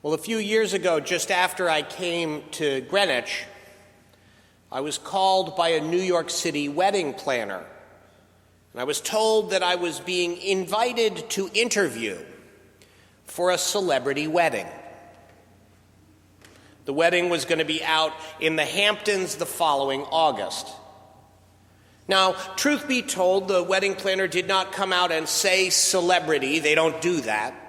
Well, a few years ago, just after I came to Greenwich, I was called by a New York City wedding planner, and I was told that I was being invited to interview for a celebrity wedding. The wedding was going to be out in the Hamptons the following August. Now, truth be told, the wedding planner did not come out and say celebrity. They don't do that.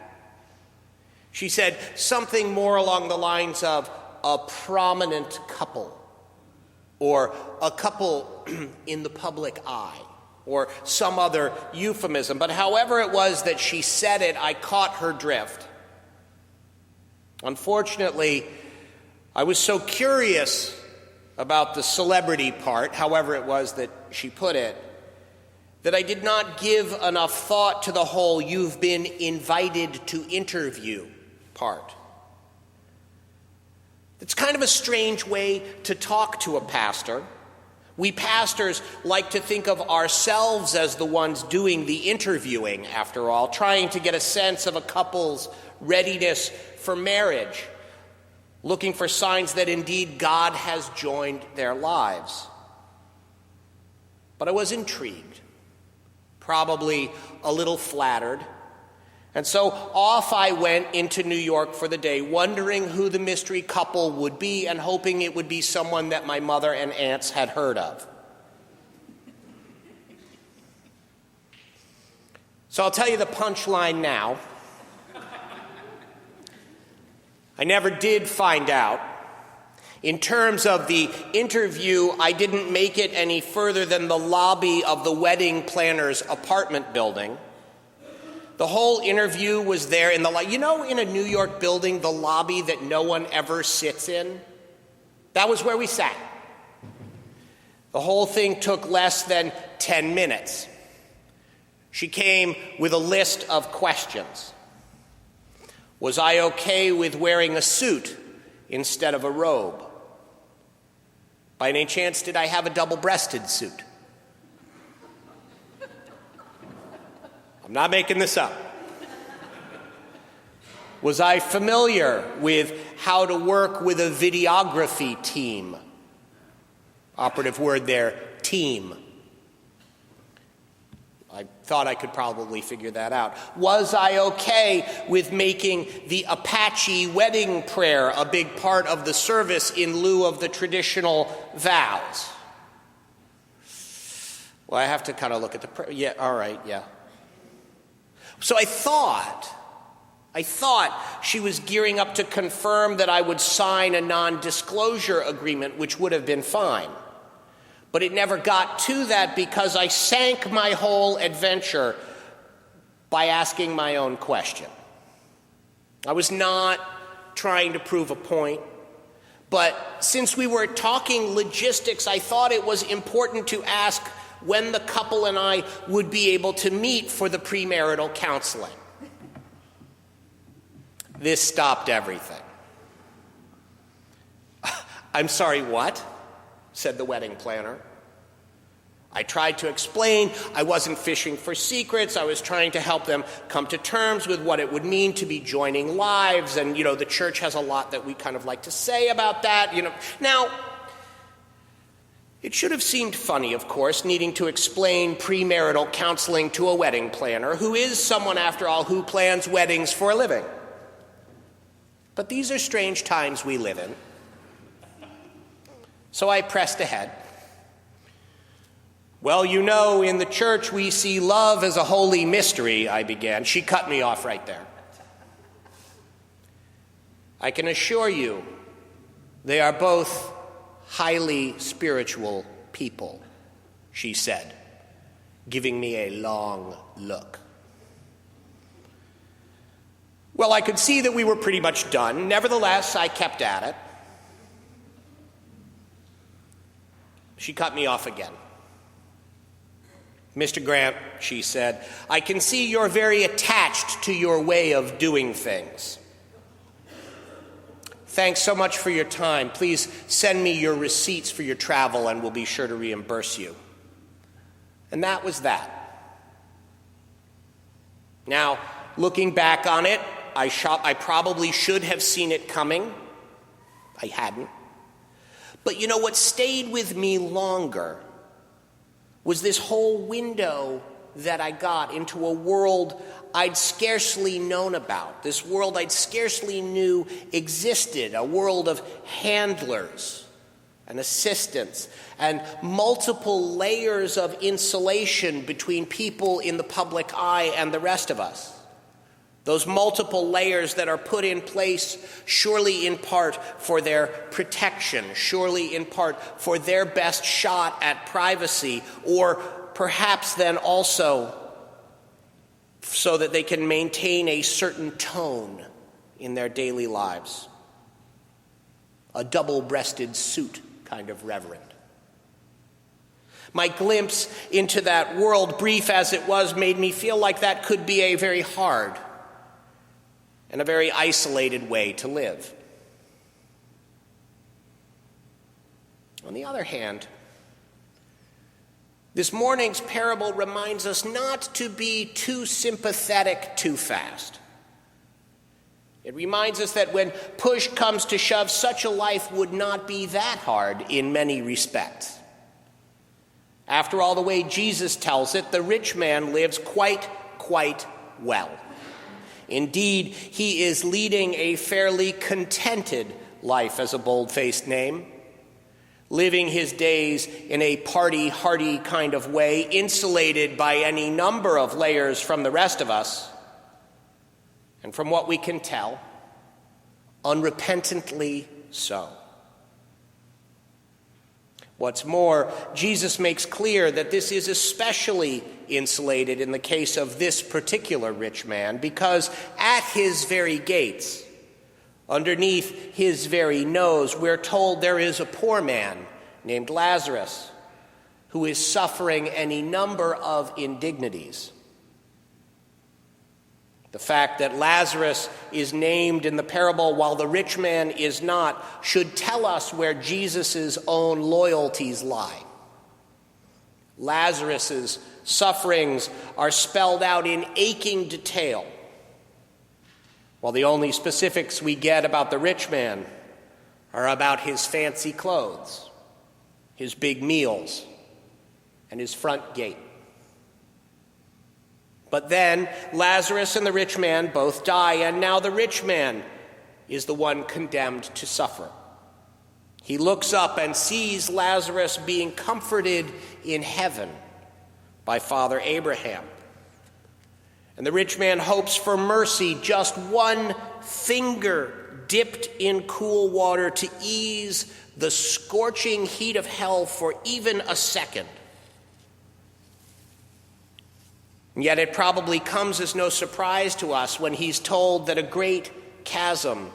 She said something more along the lines of a prominent couple, or a couple in the public eye, or some other euphemism. But however it was that she said it, I caught her drift. Unfortunately, I was so curious about the celebrity part, however it was that she put it, that I did not give enough thought to the whole "you've been invited to interview" part. It's kind of a strange way to talk to a pastor. We pastors like to think of ourselves as the ones doing the interviewing, after all, trying to get a sense of a couple's readiness for marriage, looking for signs that indeed God has joined their lives. But I was intrigued, probably a little flattered, and so off I went into New York for the day, wondering who the mystery couple would be and hoping it would be someone that my mother and aunts had heard of. So I'll tell you the punchline now. I never did find out. In terms of the interview, I didn't make it any further than the lobby of the wedding planner's apartment building. The whole interview was there in in a New York building, the lobby that no one ever sits in? That was where we sat. The whole thing took less than 10 minutes. She came with a list of questions. Was I okay with wearing a suit instead of a robe? By any chance, did I have a double-breasted suit? I'm not making this up. Was I familiar with how to work with a videography team? Operative word there, team. I thought I could probably figure that out. Was I okay with making the Apache wedding prayer a big part of the service in lieu of the traditional vows? Well, I have to kind of look at the prayer. Yeah, all right, yeah. So I thought she was gearing up to confirm that I would sign a non-disclosure agreement, which would have been fine. But it never got to that because I sank my whole adventure by asking my own question. I was not trying to prove a point, but since we were talking logistics, I thought it was important to ask when the couple and I would be able to meet for the premarital counseling. This stopped everything. "I'm sorry, what?" said the wedding planner. I tried to explain I wasn't fishing for secrets. I was trying to help them come to terms with what it would mean to be joining lives. And, the church has a lot that we kind of like to say about that. Now, it should have seemed funny, of course, needing to explain premarital counseling to a wedding planner, who is someone, after all, who plans weddings for a living. But these are strange times we live in. So I pressed ahead. "Well, in the church we see love as a holy mystery," I began. She cut me off right there. "I can assure you they are both highly spiritual people," she said, giving me a long look. Well, I could see that we were pretty much done. Nevertheless, I kept at it. She cut me off again. "Mr. Grant," she said, "I can see you're very attached to your way of doing things. Thanks so much for your time. Please send me your receipts for your travel and we'll be sure to reimburse you." And that was that. Now, looking back on it, I probably should have seen it coming. I hadn't. But you know what stayed with me longer was this whole window that I got into a world I'd scarcely known about, this world I'd scarcely knew existed, a world of handlers and assistants and multiple layers of insulation between people in the public eye and the rest of us. Those multiple layers that are put in place surely in part for their protection, surely in part for their best shot at privacy, or perhaps then also so that they can maintain a certain tone in their daily lives. A double-breasted suit kind of reverend. My glimpse into that world, brief as it was, made me feel like that could be a very hard and a very isolated way to live. On the other hand, this morning's parable reminds us not to be too sympathetic too fast. It reminds us that when push comes to shove, such a life would not be that hard in many respects. After all, the way Jesus tells it, the rich man lives quite well. Indeed, he is leading a fairly contented life, as a bold-faced name, living his days in a party-hardy kind of way, insulated by any number of layers from the rest of us, and from what we can tell, unrepentantly so. What's more, Jesus makes clear that this is especially insulated in the case of this particular rich man, because at his very gates, underneath his very nose, we're told there is a poor man named Lazarus who is suffering any number of indignities. The fact that Lazarus is named in the parable while the rich man is not should tell us where Jesus' own loyalties lie. Lazarus' sufferings are spelled out in aching detail, while the only specifics we get about the rich man are about his fancy clothes, his big meals, and his front gate. But then Lazarus and the rich man both die, and now the rich man is the one condemned to suffer. He looks up and sees Lazarus being comforted in heaven by Father Abraham. And the rich man hopes for mercy, just one finger dipped in cool water to ease the scorching heat of hell for even a second. And yet it probably comes as no surprise to us when he's told that a great chasm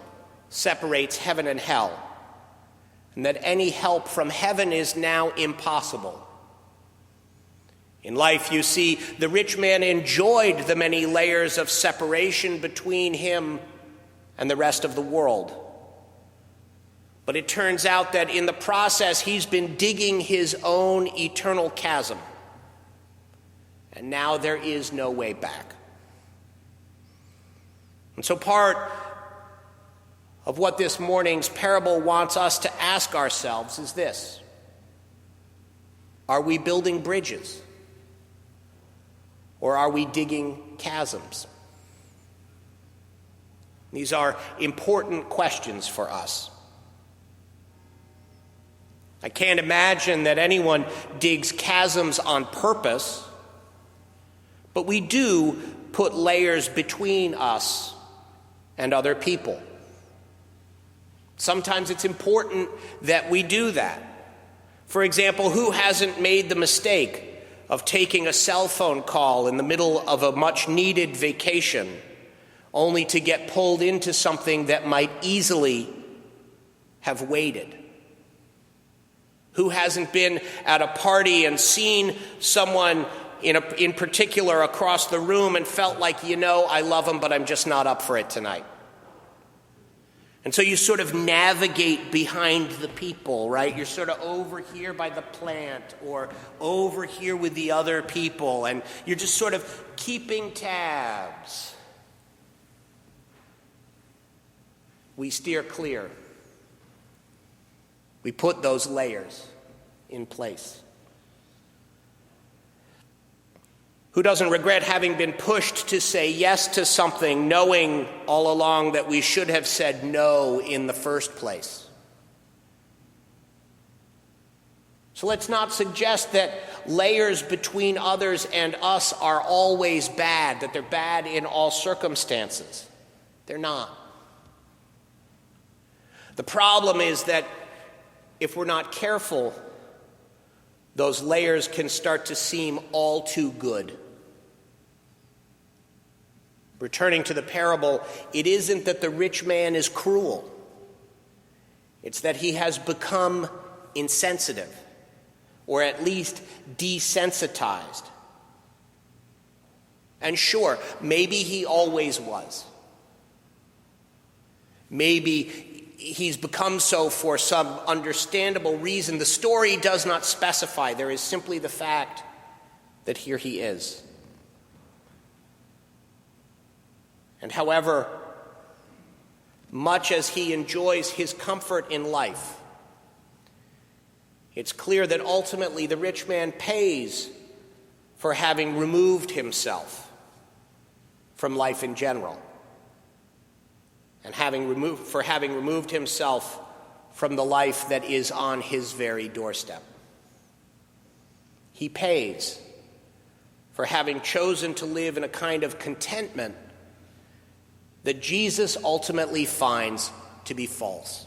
separates heaven and hell, and that any help from heaven is now impossible. In life, you see, the rich man enjoyed the many layers of separation between him and the rest of the world. But it turns out that in the process, he's been digging his own eternal chasm. And now there is no way back. And so part of what this morning's parable wants us to ask ourselves is this: are we building bridges? Or are we digging chasms? These are important questions for us. I can't imagine that anyone digs chasms on purpose, but we do put layers between us and other people. Sometimes it's important that we do that. For example, who hasn't made the mistake of taking a cell phone call in the middle of a much-needed vacation, only to get pulled into something that might easily have waited? Who hasn't been at a party and seen someone in particular across the room and felt like, I love them, but I'm just not up for it tonight? And so you sort of navigate behind the people, right? You're sort of over here by the plant or over here with the other people, and you're just sort of keeping tabs. we steer clear. We put those layers in place. Who doesn't regret having been pushed to say yes to something, knowing all along that we should have said no in the first place? So let's not suggest that layers between others and us are always bad, that they're bad in all circumstances. They're not. The problem is that if we're not careful, those layers can start to seem all too good. Returning to the parable, it isn't that the rich man is cruel. It's that he has become insensitive, or at least desensitized. And sure, maybe he always was. Maybe he's become so for some understandable reason. The story does not specify. There is simply the fact that here he is. And however much as he enjoys his comfort in life, it's clear that ultimately the rich man pays for having removed himself from life in general, and having removed himself from the life that is on his very doorstep. He pays for having chosen to live in a kind of contentment that Jesus ultimately finds to be false.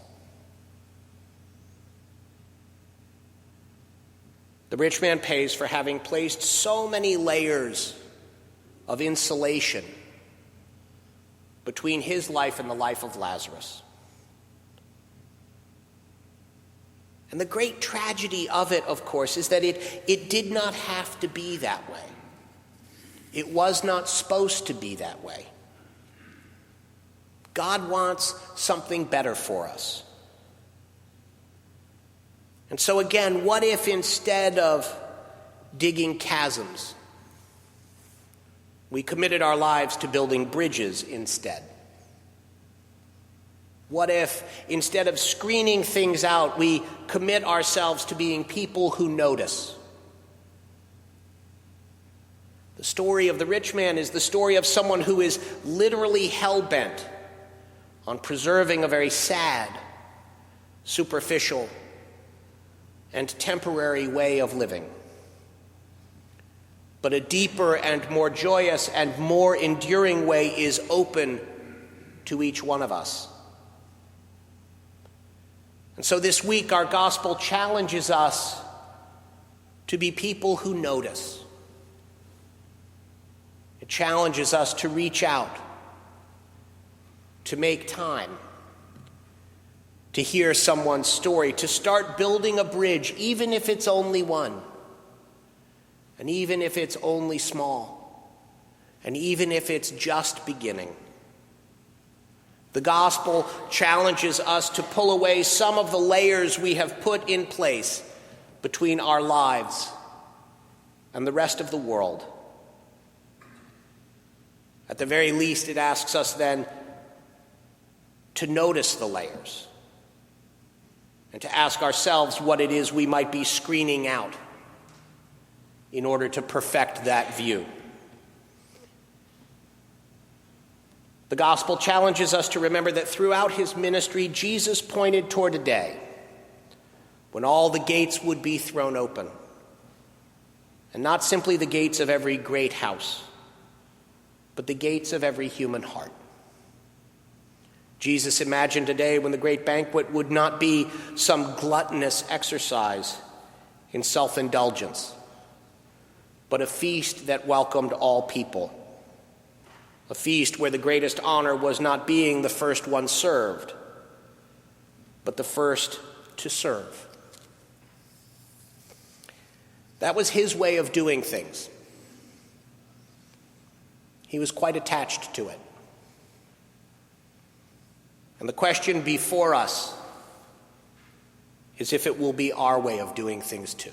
The rich man pays for having placed so many layers of insulation between his life and the life of Lazarus. And the great tragedy of it, of course, is that it did not have to be that way. It was not supposed to be that way. God wants something better for us. And so again, what if instead of digging chasms, we committed our lives to building bridges instead? What if instead of screening things out, we commit ourselves to being people who notice? The story of the rich man is the story of someone who is literally hell-bent on preserving a very sad, superficial, and temporary way of living. But a deeper and more joyous and more enduring way is open to each one of us. And so this week, our gospel challenges us to be people who notice. It challenges us to reach out, to make time, to hear someone's story, to start building a bridge, even if it's only one, and even if it's only small, and even if it's just beginning. The gospel challenges us to pull away some of the layers we have put in place between our lives and the rest of the world. At the very least, it asks us then to notice the layers and to ask ourselves what it is we might be screening out in order to perfect that view. The gospel challenges us to remember that throughout his ministry, Jesus pointed toward a day when all the gates would be thrown open, and not simply the gates of every great house, but the gates of every human heart. Jesus imagined a day when the great banquet would not be some gluttonous exercise in self-indulgence, but a feast that welcomed all people. A feast where the greatest honor was not being the first one served, but the first to serve. That was his way of doing things. He was quite attached to it. And the question before us is if it will be our way of doing things too.